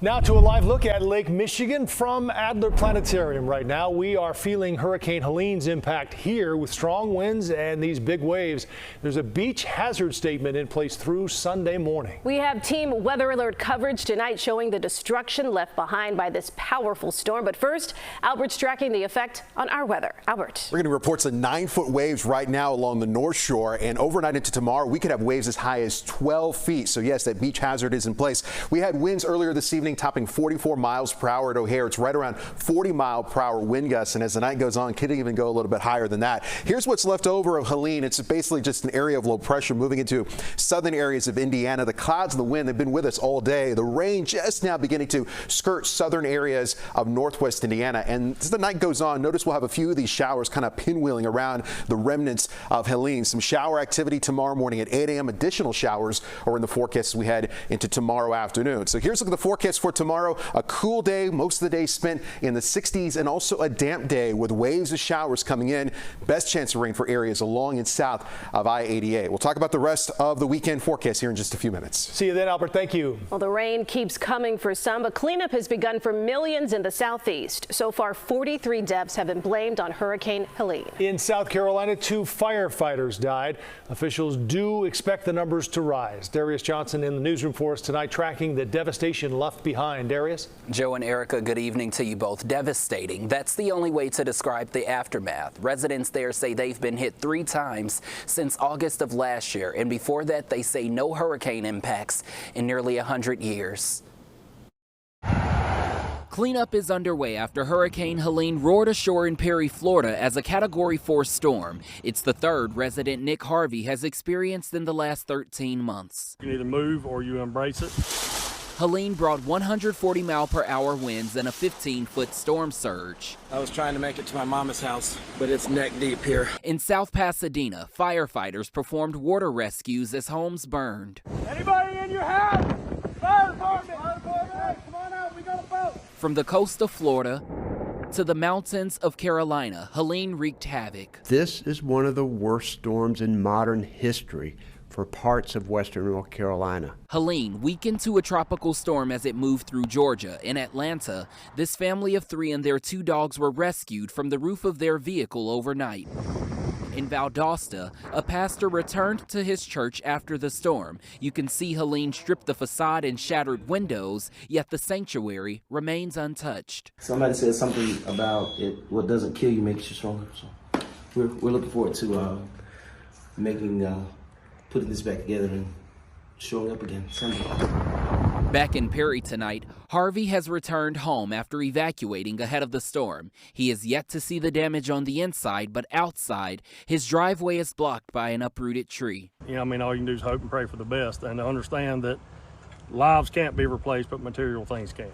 Now to a live look at Lake Michigan from Adler Planetarium. Right now we are feeling Hurricane Helene's impact here with strong winds and these big waves. There's a beach hazard statement in place through Sunday morning. We have team weather alert coverage tonight showing the destruction left behind by this powerful storm. But first, Albert's tracking the effect on our weather. Albert. We're getting reports of 9-foot waves right now along the North Shore, and overnight into tomorrow we could have waves as high as 12 feet. So yes, that beach hazard is in place. We had winds earlier this evening topping 44 miles per hour at O'Hare. It's right around 40-mile-per-hour wind gusts, and as the night goes on, could even go a little bit higher than that. Here's what's left over of Helene. It's basically just an area of low pressure moving into southern areas of Indiana. The clouds and the wind have been with us all day. The rain just now beginning to skirt southern areas of northwest Indiana, and as the night goes on, notice we'll have a few of these showers kind of pinwheeling around the remnants of Helene. Some shower activity tomorrow morning at 8 a.m. Additional showers are in the forecast as we head into tomorrow afternoon. So here's a look at the forecast for tomorrow. A cool day, most of the day spent in the 60s, and also a damp day with waves of showers coming in. Best chance of rain for areas along and south of I-88. We'll talk about the rest of the weekend forecast here in just a few minutes. See you then, Albert. Thank you. Well, the rain keeps coming for some, but cleanup has begun for millions in the southeast. So far, 43 deaths have been blamed on Hurricane Helene. In South Carolina, 2 firefighters died. Officials do expect the numbers to rise. Darius Johnson in the newsroom for us tonight, tracking the devastation left behind. Darius? Joe and Erica, good evening to you both. Devastating. That's the only way to describe the aftermath. Residents there say they've been hit 3 times since August of last year, and before that they say no hurricane impacts in nearly 100 years. Cleanup is underway after Hurricane Helene roared ashore in Perry, Florida as a Category 4 storm. It's the third resident Nick Harvey has experienced in the last 13 months. You either move or you embrace it. Helene brought 140-mile-per-hour winds and a 15-foot storm surge. I was trying to make it to my mama's house, but it's neck deep here. In South Pasadena, firefighters performed water rescues as homes burned. Anybody in your house? Fire department! Hey, come on out, we got a boat! From the coast of Florida to the mountains of Carolina, Helene wreaked havoc. This is one of the worst storms in modern history for parts of western North Carolina. Helene weakened to a tropical storm as it moved through Georgia. In Atlanta, this family of 3 and their 2 dogs were rescued from the roof of their vehicle overnight. In Valdosta, a pastor returned to his church after the storm. You can see Helene strip the facade and shattered windows, yet the sanctuary remains untouched. Somebody said something about it, what doesn't kill you makes you stronger. So we're looking forward to putting this back together and showing up again Sunday. Back in Perry tonight, Harvey has returned home after evacuating ahead of the storm. He is yet to see the damage on the inside, but outside, his driveway is blocked by an uprooted tree. You know, I mean, all you can do is hope and pray for the best and to understand that lives can't be replaced, but material things can.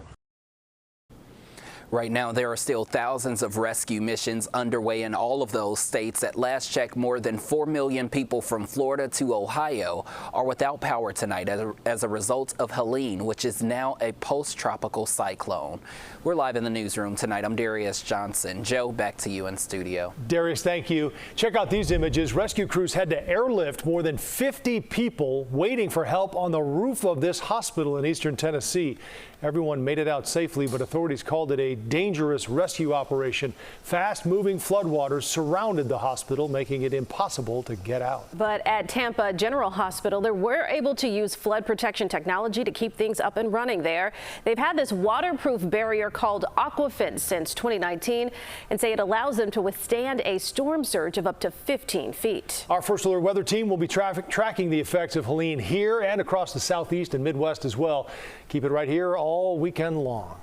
Right now, there are still thousands of rescue missions underway in all of those states. At last check, more than 4 million people from Florida to Ohio are without power tonight as a result of Helene, which is now a post-tropical cyclone. We're live in the newsroom tonight. I'm Darius Johnson. Joe, back to you in studio. Darius, thank you. Check out these images. Rescue crews had to airlift more than 50 people waiting for help on the roof of this hospital in eastern Tennessee. Everyone made it out safely, but authorities called it a dangerous rescue operation. Fast-moving floodwaters surrounded the hospital, making it impossible to get out. But at Tampa General Hospital, they were able to use flood protection technology to keep things up and running there. They've had this waterproof barrier called Aquafence since 2019 and say it allows them to withstand a storm surge of up to 15 feet. Our First Alert weather team will be tracking the effects of Helene here and across the southeast and Midwest as well. Keep it right here all weekend long.